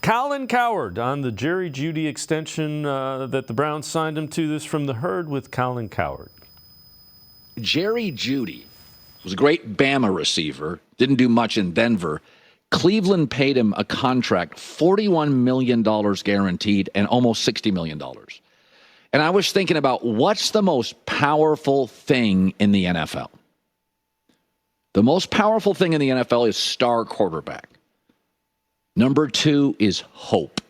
Colin Cowherd on the Jerry Jeudy extension that the Browns signed him to. This from The Herd with Colin Cowherd. Jerry Jeudy was a great Bama receiver, didn't do much in Denver. Cleveland paid him a contract, $41 million guaranteed, and almost $60 million. And I was thinking about what's the most powerful thing in the NFL? The most powerful thing in the NFL is star quarterback. Number 2 is hope.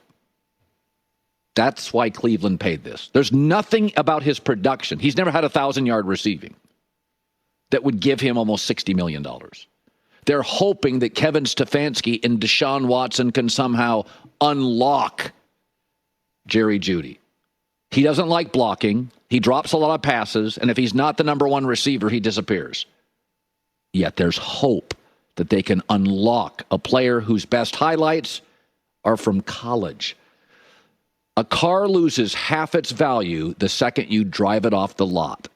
That's why Cleveland paid this. There's nothing about his production. He's never had 1,000-yard receiving that would give him almost $60 million. They're hoping that Kevin Stefanski and Deshaun Watson can somehow unlock Jerry Jeudy. He doesn't like blocking. He drops a lot of passes, and if he's not the number 1 receiver, he disappears. Yet there's hope that they can unlock a player whose best highlights are from college. A car loses half its value the second you drive it off the lot.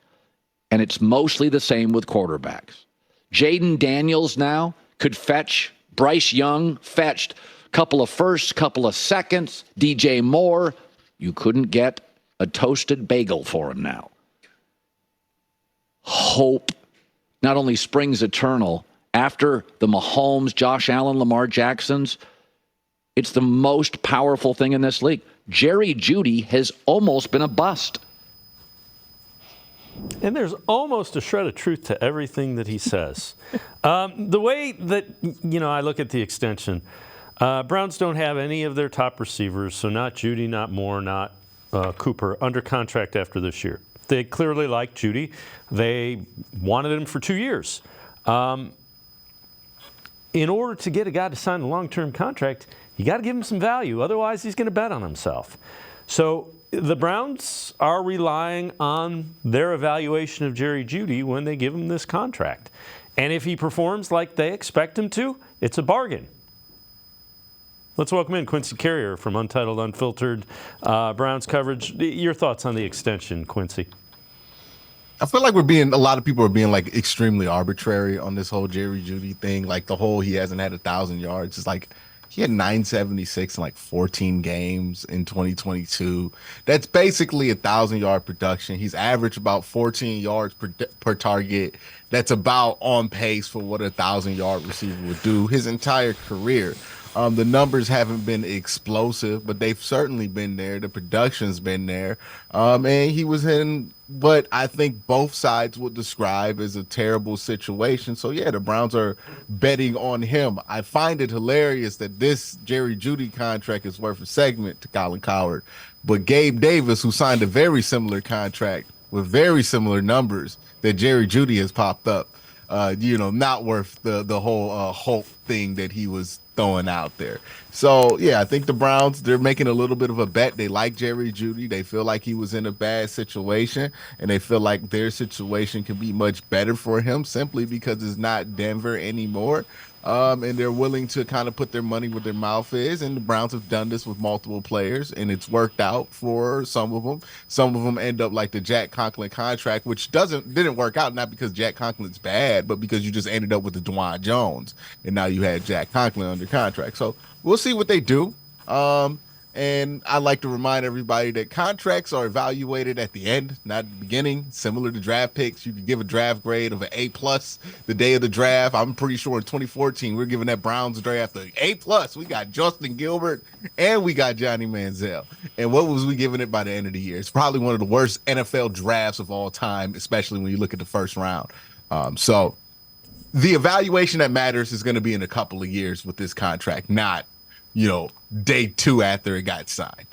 And it's mostly the same with quarterbacks. Jaden Daniels now could fetch. Bryce Young fetched a couple of firsts, couple of seconds. DJ Moore, you couldn't get a toasted bagel for him now. Hope not only springs eternal, after the Mahomes, Josh Allen, Lamar Jacksons, it's the most powerful thing in this league. Jerry Jeudy has almost been a bust. And there's almost a shred of truth to everything that he says. The way that, I look at the extension, Browns don't have any of their top receivers, so not Jeudy, not Moore, not Cooper, under contract after this year. They clearly like Jeudy. They wanted him for 2 years. In order to get a guy to sign a long-term contract, you got to give him some value. Otherwise, he's going to bet on himself. So the Browns are relying on their evaluation of Jerry Jeudy when they give him this contract. And if he performs like they expect him to, it's a bargain. Let's welcome in Quincy Carrier from Untitled Unfiltered Browns coverage. Your thoughts on the extension, Quincy? I feel like a lot of people are being like extremely arbitrary on this whole Jerry Jeudy thing. Like the whole he hasn't had 1,000 yards. It's like he had 976 in like 14 games in 2022. That's basically 1,000-yard production. He's averaged about 14 yards per target. That's about on pace for what a 1,000-yard receiver would do his entire career. The numbers haven't been explosive, but they've certainly been there. The production's been there. And he was in what I think both sides would describe as a terrible situation. So, yeah, the Browns are betting on him. I find it hilarious that this Jerry Jeudy contract is worth a segment to Colin Cowherd. But Gabe Davis, who signed a very similar contract with very similar numbers that Jerry Jeudy has popped up, not worth the whole Hulk thing that he was throwing out there. So, yeah, I think the Browns, they're making a little bit of a bet. They like Jerry Jeudy. They feel like he was in a bad situation, and they feel like their situation can be much better for him simply because it's not Denver anymore. And they're willing to kind of put their money where their mouth is. And the Browns have done this with multiple players, and it's worked out for some of them. Some of them end up like the Jack Conklin contract, which didn't work out, not because Jack Conklin's bad, but because you just ended up with the Dwan Jones, and now you had Jack Conklin under contract. So we'll see what they do. And I like to remind everybody that contracts are evaluated at the end, not at the beginning. Similar to draft picks, you can give a draft grade of an A+ the day of the draft. I'm pretty sure in 2014, we're giving that Browns draft an A+. We got Justin Gilbert and we got Johnny Manziel. And what was we giving it by the end of the year? It's probably one of the worst NFL drafts of all time, especially when you look at the first round. So the evaluation that matters is going to be in a couple of years with this contract, not day 2 after it got signed.